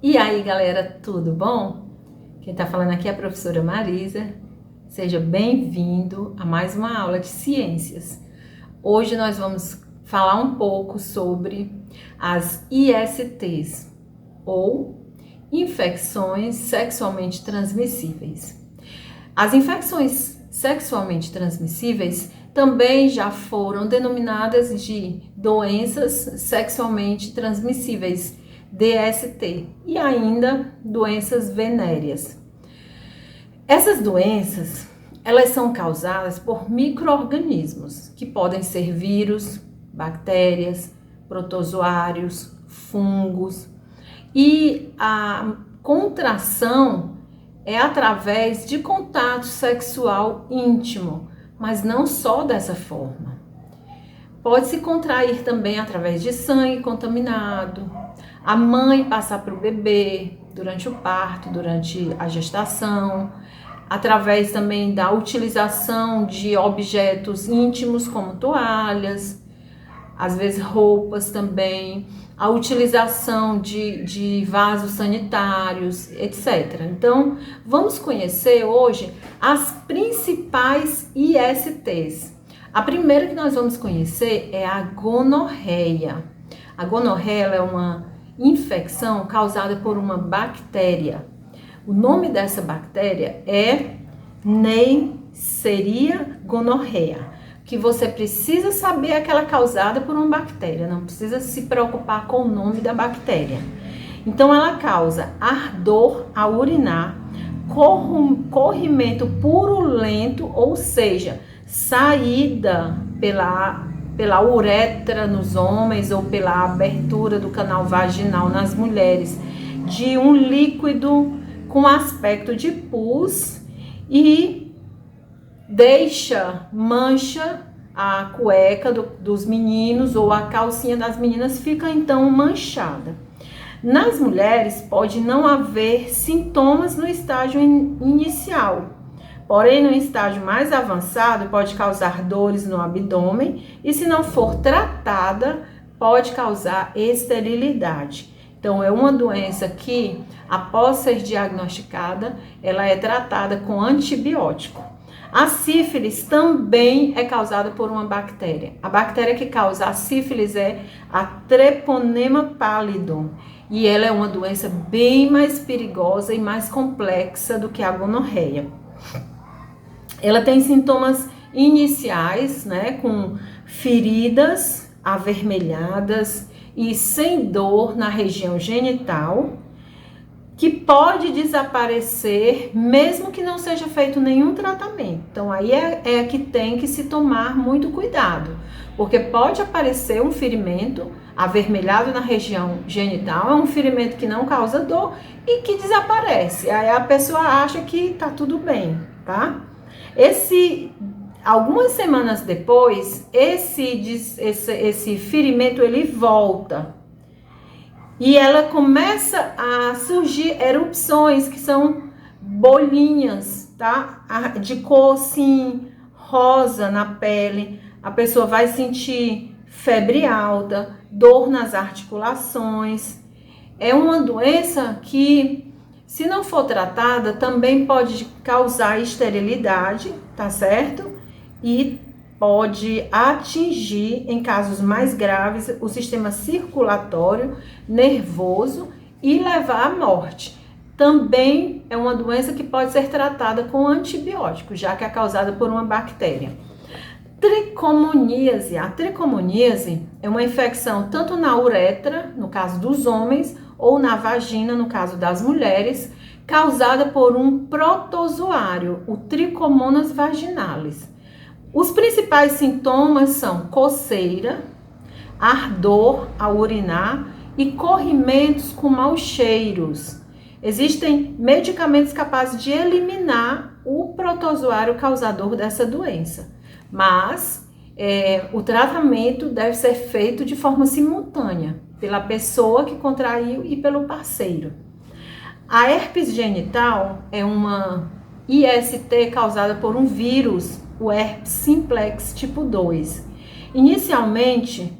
E aí, galera, tudo bom? Quem tá falando aqui é a professora Marisa. Seja bem-vindo a mais uma aula de ciências. Hoje nós vamos falar um pouco sobre as ISTs, ou infecções sexualmente transmissíveis. As infecções sexualmente transmissíveis também já foram denominadas de doenças sexualmente transmissíveis, DST, e ainda doenças venéreas. Essas doenças, elas são causadas por micro-organismos, que podem ser vírus, bactérias, protozoários, fungos, e a contração é através de contato sexual íntimo, mas não só dessa forma. Pode se contrair também através de sangue contaminado, a mãe passar para o bebê durante o parto, durante a gestação, através também da utilização de objetos íntimos como toalhas, às vezes roupas também, a utilização de vasos sanitários, etc. Então, vamos conhecer hoje as principais ISTs. A primeira que nós vamos conhecer é a gonorreia. A gonorreia é uma infecção causada por uma bactéria. O nome dessa bactéria é Neisseria gonorrhea, que você precisa saber é que ela é causada por uma bactéria, não precisa se preocupar com o nome da bactéria. Então ela causa ardor ao urinar, corrimento purulento, ou seja, saída pela uretra nos homens ou pela abertura do canal vaginal nas mulheres, de um líquido com aspecto de pus e mancha a cueca dos meninos ou a calcinha das meninas fica então manchada. Nas mulheres pode não haver sintomas no estágio inicial, porém no estágio mais avançado pode causar dores no abdômen e, se não for tratada, pode causar esterilidade. Então é uma doença que, após ser diagnosticada, ela é tratada com antibiótico. A sífilis também é causada por uma bactéria. A bactéria que causa a sífilis é a Treponema pallidum. E ela é uma doença bem mais perigosa e mais complexa do que a gonorreia. Ela tem sintomas iniciais, com feridas avermelhadas e sem dor na região genital, que pode desaparecer mesmo que não seja feito nenhum tratamento. Então aí é que tem que se tomar muito cuidado, porque pode aparecer um ferimento avermelhado na região genital, é um ferimento que não causa dor e que desaparece. Aí a pessoa acha que tá tudo bem, tá? Algumas semanas depois, esse ferimento ele volta. E ela começa a surgir erupções, que são bolinhas, tá? De cor assim, rosa na pele. A pessoa vai sentir febre alta, dor nas articulações. É uma doença que, se não for tratada, também pode causar esterilidade, tá certo? E pode atingir, em casos mais graves, o sistema circulatório, nervoso e levar à morte. Também é uma doença que pode ser tratada com antibiótico, já que é causada por uma bactéria. Tricomoníase. A tricomoníase é uma infecção tanto na uretra, no caso dos homens, ou na vagina, no caso das mulheres, causada por um protozoário, o Trichomonas vaginalis. Os principais sintomas são coceira, ardor ao urinar e corrimentos com maus cheiros. Existem medicamentos capazes de eliminar o protozoário causador dessa doença, mas o tratamento deve ser feito de forma simultânea pela pessoa que contraiu e pelo parceiro. A herpes genital é uma IST causada por um vírus, o herpes simplex tipo 2. Inicialmente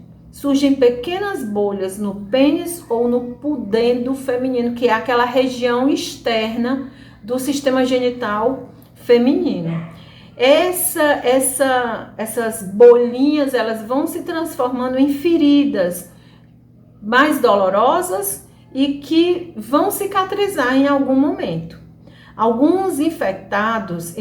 surgem pequenas bolhas no pênis ou no pudendo feminino, que é aquela região externa do sistema genital feminino. Essas bolinhas, elas vão se transformando em feridas mais dolorosas e que vão cicatrizar em algum momento. Em alguns infectados,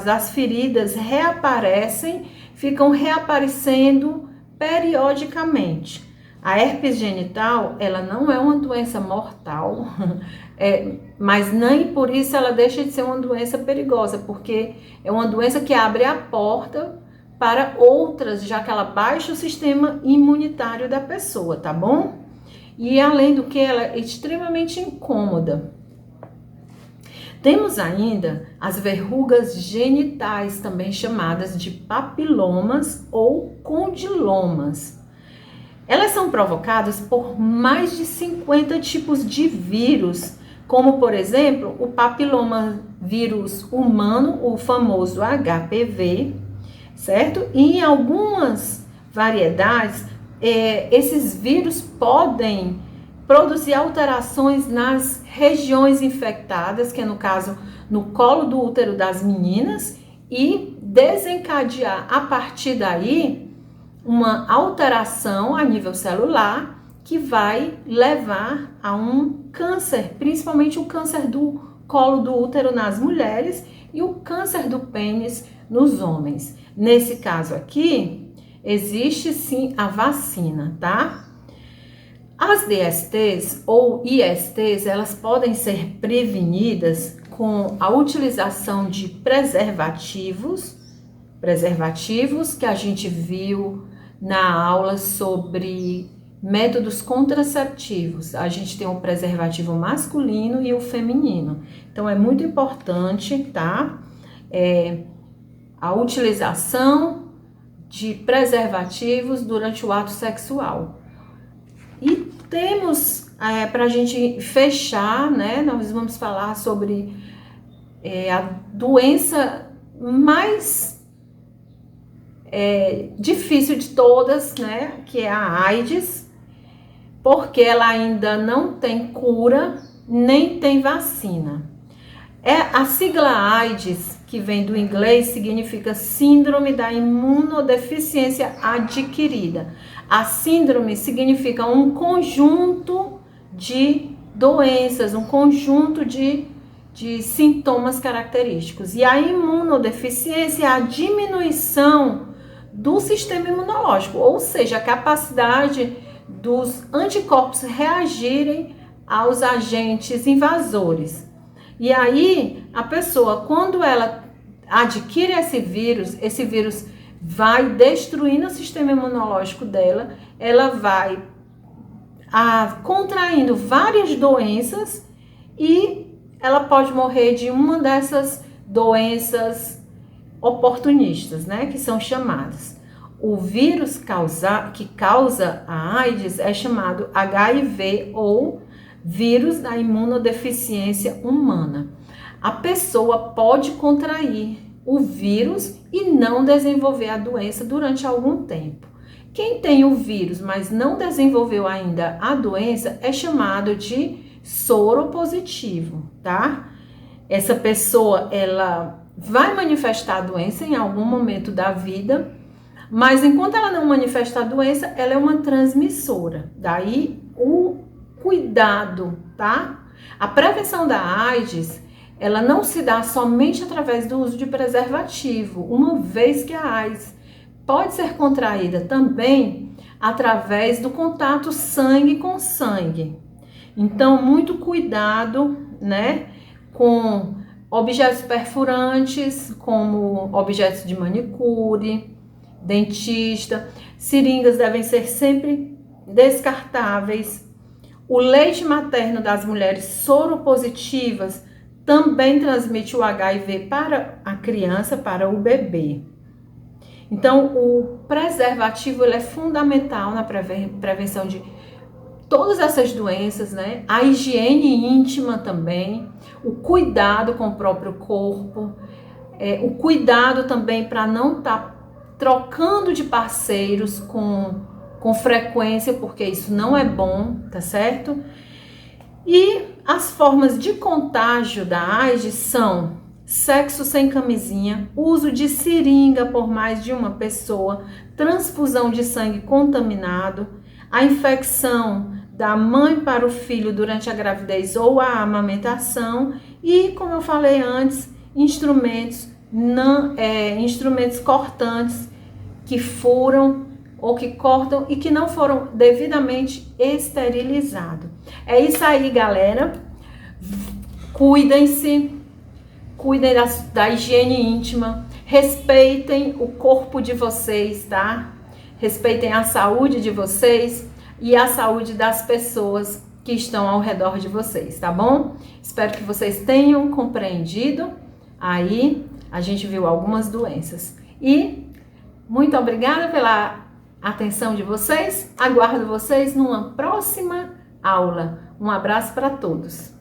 as feridas reaparecem, ficam reaparecendo periodicamente. A herpes genital, ela não é uma doença mortal, mas nem por isso ela deixa de ser uma doença perigosa, porque é uma doença que abre a porta para outras, já que ela baixa o sistema imunitário da pessoa, tá bom? E além do que, ela é extremamente incômoda. Temos ainda as verrugas genitais, também chamadas de papilomas ou condilomas. Elas são provocadas por mais de 50 tipos de vírus, como, por exemplo, o papiloma vírus humano, o famoso HPV, certo? E em algumas variedades, esses vírus podem produzir alterações nas regiões infectadas, que é no caso no colo do útero das meninas, e desencadear a partir daí uma alteração a nível celular que vai levar a um câncer, principalmente o câncer do colo do útero nas mulheres e o câncer do pênis nos homens. Nesse caso aqui, existe sim a vacina, tá? As DSTs ou ISTs, elas podem ser prevenidas com a utilização de preservativos que a gente viu na aula sobre métodos contraceptivos. A gente tem o preservativo masculino e o feminino. Então, é muito importante, tá? A utilização de preservativos durante o ato sexual. E temos, para a gente fechar, né, nós vamos falar sobre a doença mais difícil de todas, né, que é a AIDS, porque ela ainda não tem cura, nem tem vacina. A sigla AIDS, que vem do inglês, significa Síndrome da Imunodeficiência Adquirida. A síndrome significa um conjunto de doenças, um conjunto de sintomas característicos. E a imunodeficiência é a diminuição do sistema imunológico, ou seja, a capacidade dos anticorpos reagirem aos agentes invasores. E aí, a pessoa, quando ela adquire esse vírus vai destruindo o sistema imunológico dela, ela vai contraindo várias doenças e ela pode morrer de uma dessas doenças oportunistas, né, que são chamadas. O vírus que causa a AIDS é chamado HIV ou vírus da imunodeficiência humana. A pessoa pode contrair o vírus e não desenvolver a doença durante algum tempo. Quem tem o vírus, mas não desenvolveu ainda a doença, é chamado de soropositivo, tá? Essa pessoa, ela vai manifestar a doença em algum momento da vida, mas enquanto ela não manifesta a doença, ela é uma transmissora. Daí o cuidado, tá? A prevenção da AIDS, ela não se dá somente através do uso de preservativo, uma vez que a AIDS pode ser contraída também através do contato sangue com sangue. Então, muito cuidado, né, com objetos perfurantes, como objetos de manicure, dentista. Seringas devem ser sempre descartáveis. O leite materno das mulheres soropositivas também transmite o HIV para a criança, para o bebê. Então, o preservativo ele é fundamental na prevenção de todas essas doenças, né? A higiene íntima também, o cuidado com o próprio corpo, o cuidado também para não estar trocando de parceiros com com frequência, porque isso não é bom, tá certo? E as formas de contágio da AIDS são sexo sem camisinha, uso de seringa por mais de uma pessoa, transfusão de sangue contaminado, a infecção da mãe para o filho durante a gravidez ou a amamentação e, como eu falei antes, instrumentos cortantes que furam ou que cortam e que não foram devidamente esterilizados. É isso aí, galera. Cuidem-se, cuidem da higiene íntima, respeitem o corpo de vocês, tá? Respeitem a saúde de vocês e a saúde das pessoas que estão ao redor de vocês, tá bom? Espero que vocês tenham compreendido. Aí a gente viu algumas doenças. E muito obrigada pela atenção de vocês. Aguardo vocês numa próxima aula. Um abraço para todos.